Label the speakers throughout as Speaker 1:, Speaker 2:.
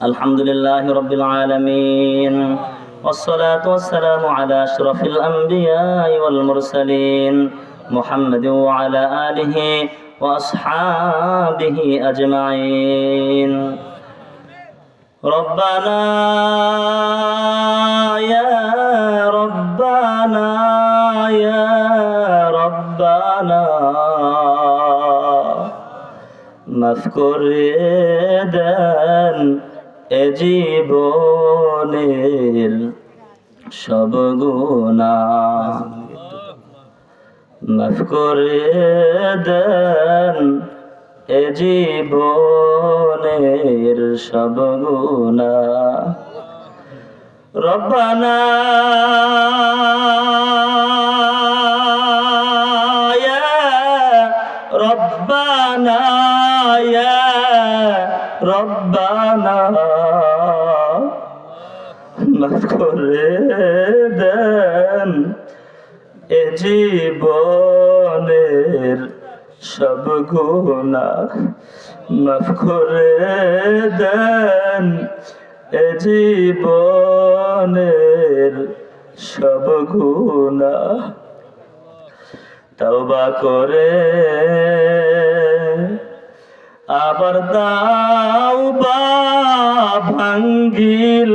Speaker 1: الحمد لله رب العالمين والصلاة والسلام على أشرف الأنبياء والمرسلين محمد وعلى آله وأصحابه أجمعين ربنا يا ربنا يا ربنا মাফ করে দেন এ জীবনের সব গুনাহ, মাফ করে দেন এ জীবনের সব গুনাহ। রব্বানা ইয়া রব্বানা ইয়া রব্বানা মাফ করে দেন এ জীবনের সব গুনাহ, মাফ করে দেন এ জীবনের সব গুনাহ। তওবা করে আবার তাওবা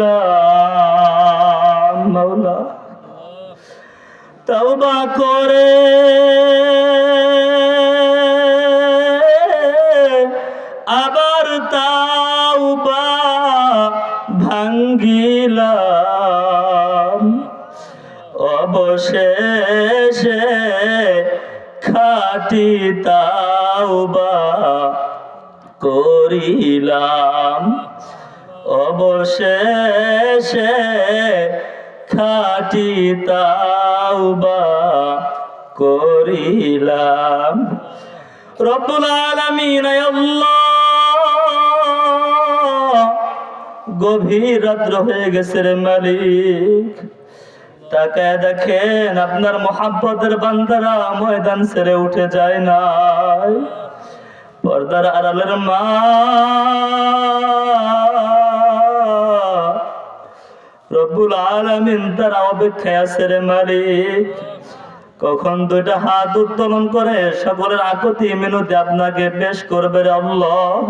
Speaker 1: ভাঙ্গিলাম মাওলা, তওবা করে আবার তাওবা ভাঙ্গিলাম, অবশেষে খাঁটি তাওবা করিলাম, অবশেষে খাঁটি তাওবা করিলাম। রব্বুল আলামিন আল্লাহ, গভীর রাত্র হয়ে গেছে রে মালিক, তাকায় দেখেন আপনার মোহাব্বতের বান্দারা ময়দান ছেড়ে উঠে যায় নাই। পর্দার আড়ালের মা রব্বুল আলামিন তারা অপেক্ষায় আছে রে মালিক, কখন দুইটা হাত উত্তোলন করে সকলের আকতি মিনতি আপনাকে পেশ করবে রে আল্লাহ।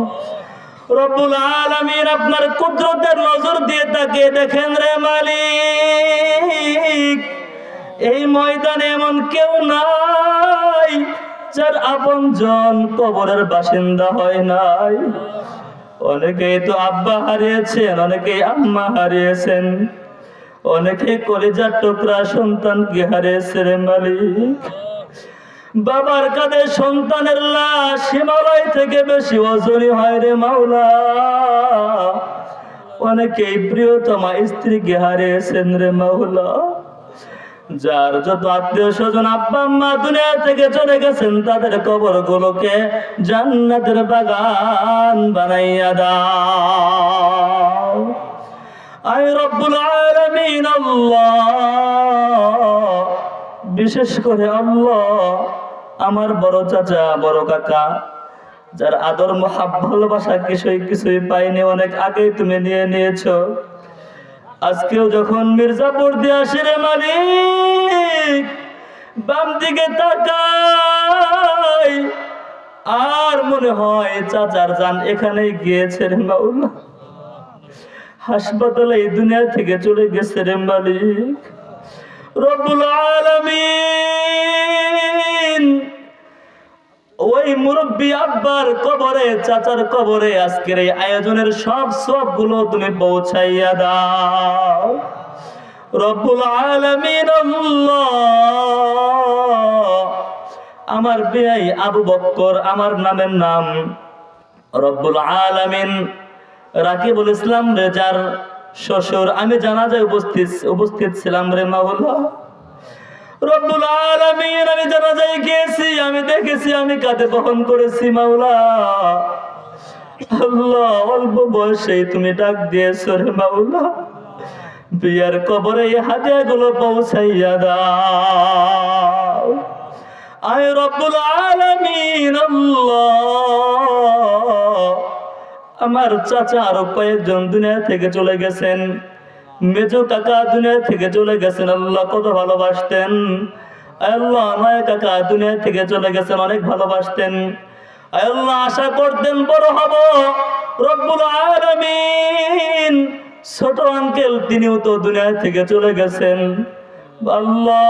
Speaker 1: রব্বুল আলামিন আপনার কুদরতের নজর দিয়ে তাকিয়ে দেখেন রে মালিক, এই ময়দানে এমন কেউ নাই যার আপনজন কবরের বাসিন্দা হয় নাই। অনেকেই তো আব্বা হারিয়েছেন, অনেকেই আম্মা হারিয়েছেন, অনেকেই কলিজার টুকরা সন্তানকে হারিয়েছে রে মালিক। বাবার কাঁধে সন্তানের লাশ হিমালয় থেকে বেশি ওজনী হয় রে মাওলা। অনেকেই প্রিয়তমা স্ত্রীকে হারিয়েছেন রে মাওলা। যার যত আত্মীয় স্বজন আব্বা আম্মা দুনিয়া থেকে চলে গেছেন, তাদের কবর গুলোকে জান্নাতের বাগান বানাইয়া দাও। আয় রব্বুল আলামিন আল্লাহ, বিশেষ করে আল্লাহ আমার বড় চাচা বড় কাকা, যার আদর মোহাব্বত ভালোবাসা কিছুই পাইনি, অনেক আগেই তুমি নিয়ে নিয়েছো। আজকেও যখন মির্জাপুর দিয়ে আসি রে মালিক, বাম দিকে তাকাই আর মনে হয় চাচার জান এখানেই গিয়েছে রে মাওলা। হাসপাতালে এই দুনিয়া থেকে চলে গেছে রে মালিক। রব্বুল আলামিন ওই মুরব্বী আব্বার কবরে, চাচার কবরে আজকের এই আয়োজনের সব সবগুলো তুমি পৌঁছাইয়া দাও। রব্বুল আলামিন আল্লাহ, আমার বিয়াই আবু বক্কর, আমার নামের নাম রব্বুল আলামিন রাকিবুল ইসলাম রেজার শ্বশুর, আমি জানাজায় উপস্থিত ছিলাম রে মাওলা। রব্বুল আলামিন আমি জানাজায় গিয়েছি, আমি দেখেছি, আমি কাঁধে বহন করেছি মাওলা। আল্লাহ, অল্প বয়সেই তুমি ডাক দিয়েছো রে মাওলা, বিয়ার কবরে এই হাদিয়াগুলো পৌঁছাইয়া দাও। আয় রব্বুল আলামিন আল্লাহ, আমার চাচা আরো কয়েকজন দুনিয়া থেকে চলে গেছেন, মেজো কাকা দুনিয়া থেকে চলে গেছেন, আল্লাহ কত ভালোবাসতেন। আল্লাহ নয় কাকা দুনিয়া থেকে চলে গেছেন, অনেক ভালোবাসতেন। আল্লাহ আশা করতেন বড় হব, রব্বুল আলামিন ছোট আঙ্কেল তিনিও তো দুনিয়া থেকে চলে গেছেন। আল্লাহ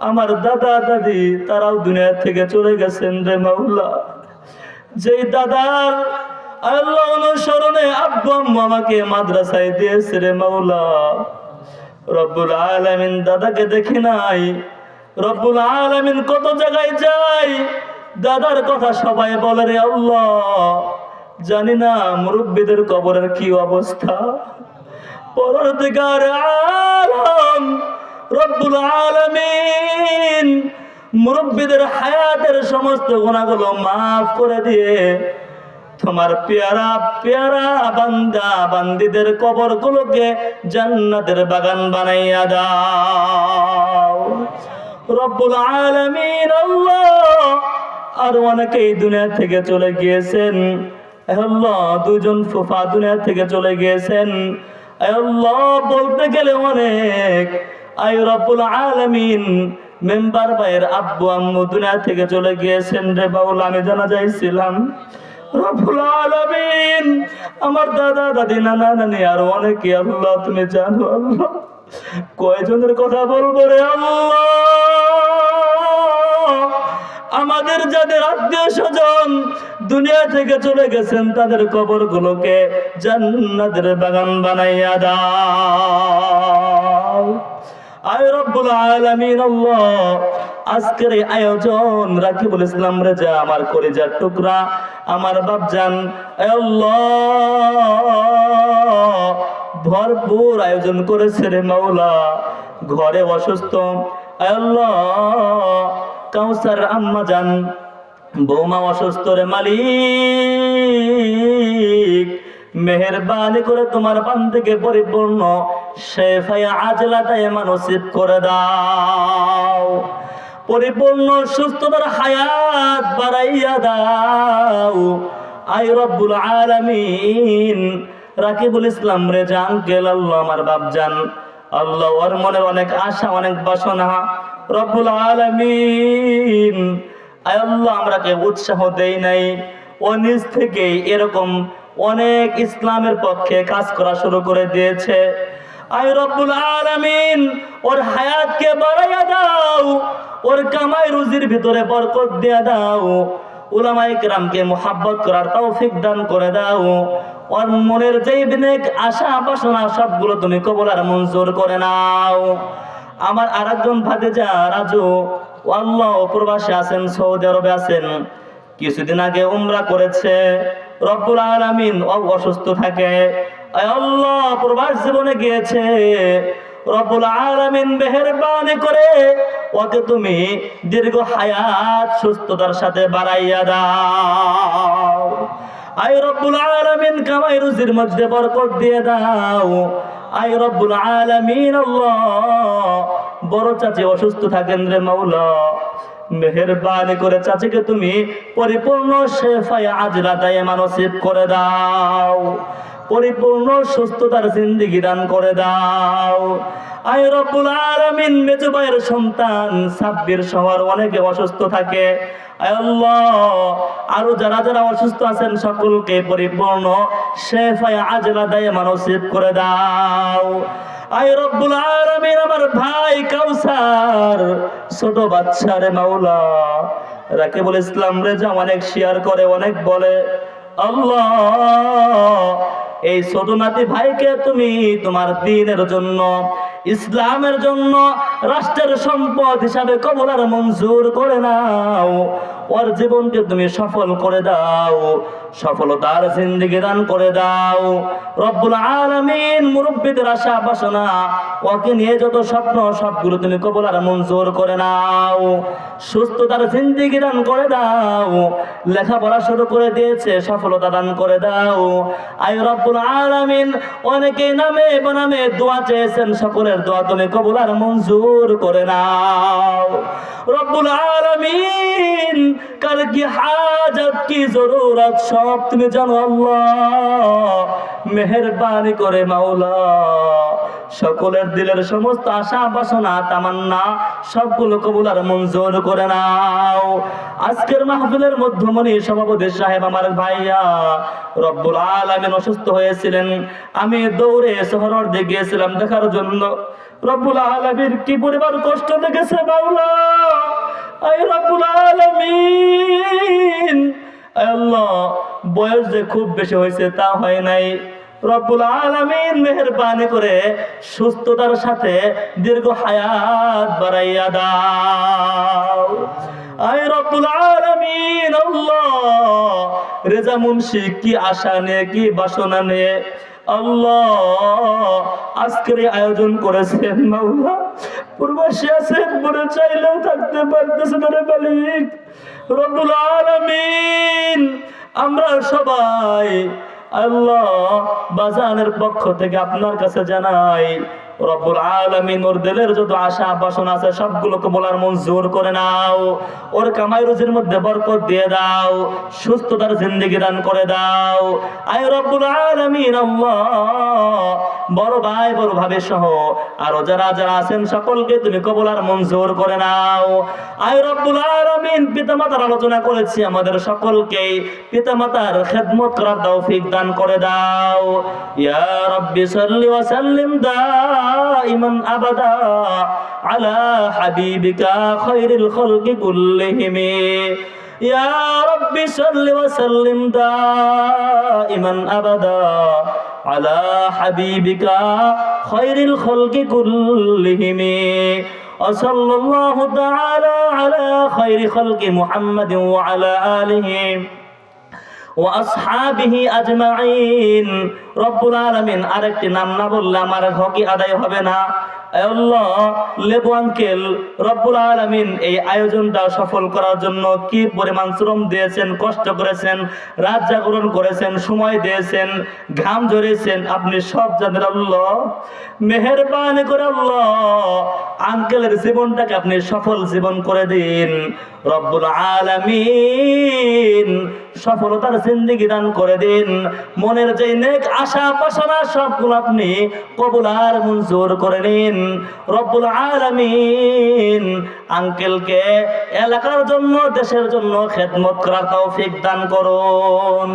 Speaker 1: আমার দাদা দাদি তারাও দুনিয়া থেকে চলে গেছেন রে মাওলা। যে দাদার আল্লাহ অনুসরণে আব্বু আম্মু আমাকে মাদ্রাসায় দিয়েছে রে মাওলা, রব্বুল আলামিন দাদাকে দেখি নাই। রব্বুল আলামিন কত জায়গায় যাই, দাদার কথা সবাই বলে রে আল্লাহ, জানি না মুরব্বীদের কবরের কি অবস্থা। পরওয়ারদিগার আলম রব্বুল আলামিন মুরব্বীদের হায়াতের সমস্ত গুনাহগুলো মাফ করে দিয়ে তোমার পেয়ারা পেয়ারা বান্দা বান্দীদের কবরগুলোকে জান্নাতের বাগান বানাইয়া দাও রব্বুল আলামিন। আল্লাহ আর অনেকেই দুনিয়া থেকে চলে গিয়েছেন। আল্লাহ দুজন ফুফা দুনিয়া থেকে চলে গিয়েছেন। আল্লাহ বলতে গেলে অনেক। আয় রব্বুল আলামিন মেম্বার ভাইয়ের আব্বু আম্মু দুনিয়া থেকে চলে গিয়েছেন রে বাউল, আমি জানা যাইছিলাম। রব্বুল আলামিন আমার দাদা দাদি নানা নানি আর অনেকে আল্লাহ তুমি জানো। আল্লাহ কয়জনের কথা বলবো রে আল্লাহ। আমাদের যাদের আত্মীয় স্বজন দুনিয়া থেকে চলে গেছেন তাদের কবরগুলোকে জান্নাতের বাগান বানাইয়া দাও আয় রব্বুল আলামিন। আল্লাহ আজকের এই আয়োজন রাকিবুল ইসলাম রেজা আমার কলিজার টুকরা আমার বাপজান আল্লাহ ভরপুর আয়োজন করেছে রে মাওলা। ঘরে অসুস্থ আল্লাহ কাউসার আম্মা জান বৌমা অসুস্থ রে মালিক, মেহেরবানি করে তোমার বান্দাকে পরিপূর্ণ শেফায়ে আজলা দায়েমা নসিব করে দাও, পরিপূর্ণ সুস্থতার হায়াত বাড়াইয়া দাও আয় রব্বুল আলামিন। রাকিবুল ইসলাম রেজা আঙ্কেল আল্লাহ আমার বাপজান আল্লাহ ওর মনের অনেক আশা অনেক বাসনা রব্বুল আলামিন। আয় আল্লাহ আমরাকে উৎসাহ দেই নাই, ও নিজ থেকে এরকম অনেক ইসলামের পক্ষে কাজ করা শুরু করে দিয়েছে। আয় রব্বুল আলামিন ওর হায়াতকে বাড়াইয়া দাও, ওর কামাই রুজির ভিতরে বরকত দিয়া দাও, উলামায়ে কেরামকে মুহাব্বত করার তৌফিক দান করে দাও, ওর মনের যেই নেক আশা বাসনা সবগুলো তুমি কবুল আর মঞ্জুর করে নাও। আমার আরেকজন ভাতিজা রাজু আল্লাহ প্রবাসী আছেন, সৌদি আরবে আছেন, কিছুদিন আগে উমরা করেছে। রব্বুল আলামিন অসুস্থ থাকে আল্লাহ প্রবাস জীবনে গিয়েছে। রব্বুল আলামিন মেহেরবানি করে ওকে তুমি দীর্ঘ হায়াত সুস্থতার সাথে বাড়াইয়া দাও আয় রব্বুল আলামিন। কামাই রুজির মধ্যে বরকত দিয়ে দাও আয় রব্বুল আলামিন। আল্লাহ বড় চাচি অসুস্থ থাকেন রে মাওলা, মেহেরবানি করে চাচিকে তুমি পরিপূর্ণ শেফায়ে আজলা দায়েমা নসিব করে দাও, পরিপূর্ণ সুস্থতার জিন্দেগি দান করে দাও আয় রব্বুল আলামিন। মেজো ভাইয়ের সন্তান সাব্বির শহর অনেকে অসুস্থ থাকে আয় আল্লাহ, আরো যারা যারা অসুস্থ আছেন সকলকে পরিপূর্ণ শেফায়ে আজলা দায়েমা নসিব করে দাও আয় রব্বুল আলামিন। আমার ভাই কাউসার ছোট বাচ্চা রে মাওলা, রাকিবুল ইসলাম রেজা অনেক শেয়ার করে অনেক বলে আল্লাহ এই ছোট নাতি ভাইকে তুমি তোমার দ্বীনের জন্য ইসলামের জন্য রাষ্ট্রের সম্পদ হিসাবে কবুল আর মঞ্জুর করে নাও, ওর জীবনকে তুমি সফল করে দাও, সফলতার জিন্দেগি দান করে দাও রব্বুল আলামিন। মুরব্বীদের আশা বাসনা ওকে নিয়ে যত স্বপ্ন সবগুলো তুমি কবুল আর মঞ্জুর করে নাও, সুস্থতার জিন্দেগি দান করে দাও, লেখাপড়া শুরু করে দিয়েছে সফলতা দান করে দাও আয় রব্বুল আলামিন। অনেকে নামে বানামে দোয়া চেয়েছেন, সকলের দোয়া তুমি কবুল আর মঞ্জুর মঞ্জুর করে নাও। রব্বুল আলামিন কার কি হাজত কি জরুরত সব তুমি জানো আল্লাহ। মেহেরবানি করে মাওলা সকলের দিলের সমস্ত আশা বাসনা তামান্না সবগুলো কবুল আর মঞ্জুর করে নাও। আজকের মাহফিলের মধ্যমণি সভাপতি সাহেব আমার ভাইয়া রব্বুল আলামিন অসুস্থ হয়েছিলেন, আমি দৌড়ে শহরের দিকে গিয়েছিলাম দেখার জন্য। রব্বুল আলামিন কি পরিবার কষ্ট লেগেছে মাওলা। আয় রব্বুল আলামিন, আল্লাহ বয়স যে খুব বেশি হয়েছে তা হয় নাই। রব্বুল আলামিন মেহেরবানি করে সুস্থতার সাথে দীর্ঘ হায়াত বাড়াইয়া দাও। আয় রব্বুল আলামিন আল্লাহ, রেজা মুন্সি কি আশা নিয়ে কি বাসনা নিয়ে আল্লাহ আজকের আয়োজন করেছেন মাওলা। পূর্বাসী আছেন মনে চাইলেও থাকতে পারতেছে না রে মালিক। রব্বুল আলামিন আমরা সবাই আল্লাহ বাজানের পক্ষ থেকে আপনার কাছে জানাই রব্বুল আলামিন ওর দিলের যত আশা বাসনা আছে সবগুলোকে বলার মঞ্জুর করে নাও। ওর কামাই রুজির মধ্যে বরকত দিয়ে দাও, সুস্থতার জিন্দেগি দান করে দাও। আয় রব্বুল আলামিন আল্লাহ, বড় ভাই বড় ভাবে সহ আরো যারা যারা আছেন সকলকে তুমি কবুল আর মঞ্জুর করে নাও। আয় রব্বুল আলামিন পিতামাতার আলোচনা করেছি, আমাদের সকলকে পিতামাতার খেদমত করার তৌফিক দান করে দাও। ইয়া রাব্বি সাল্লি ওয়া সাল্লিম দাইমান আবাদা আলা হাবিবিকা খায়রিল খালকি কুল্লিহিম। ইয়া রাব্বি সাল্লি ওয়া সাল্লিম দাইমান আবাদা আলা হাবিবিকা খায়রিল খালকি কুল্লিহিম। وصلى الله تعالى على خير خلق محمد وعلى آله وأصحابه أجمعين। রব্বুল আলামিন আরেকটি নাম না বললে আমার হকি আদায় হবে না। আল্লাহ লেবু আঙ্কেল রব্বুল আলামিন এই আয়োজনটা সফল করার জন্য কি পরিমাণ শ্রম দিয়েছেন, কষ্ট করেছেন, রাত জাগরণ করেছেন, সময় দিয়েছেন, ঘাম ঝরিয়েছেন, আপনি সব জানেন আল্লাহ। মেহেরবানি করে আল্লাহ আঙ্কেলের জীবনটাকে আপনি সফল জীবন করে দিন রব্বুল আলামিন। সফলতার জিন্দেগি দান করে দিন। মনের যে নেক আশা বাসনা সবগুলো আপনি কবুল আর মঞ্জুর করে নিন রব্বুল আলামিন। আঙ্কেলকে এলাকার জন্য দেশের জন্য খেদমত করার তৌফিক দান করুন।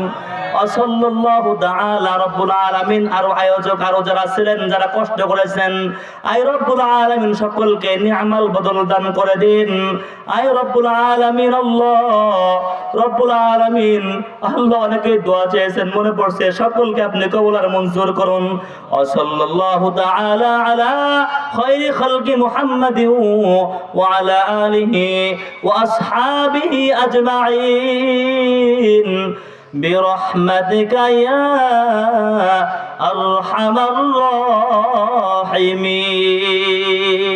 Speaker 1: সাল্লাল্লাহু তাআলা রব্বুল আলামিন আরো আয়োজক আরো যারা ছিলেন যারা কষ্ট করেছেন আয় রব্বুল আলামিন সকলকে নিয়ামাল বদল দান করে দিন। আয় রব্বুল আলামিন আল্লাহ রব্বুল আলামিন আল্লাহ অনেকে দোয়া চেয়েছেন মনে পড়ছে, সকলকে আপনি কবুল আর মঞ্জুর করুন। সাল্লাল্লাহু তাআলা আলা খায়রি খালকি মুহাম্মাদিন ওয়া আলা আলিহি ওয়া আসহাবিহি আজমাইন برحمتك يا أرحم الراحمين।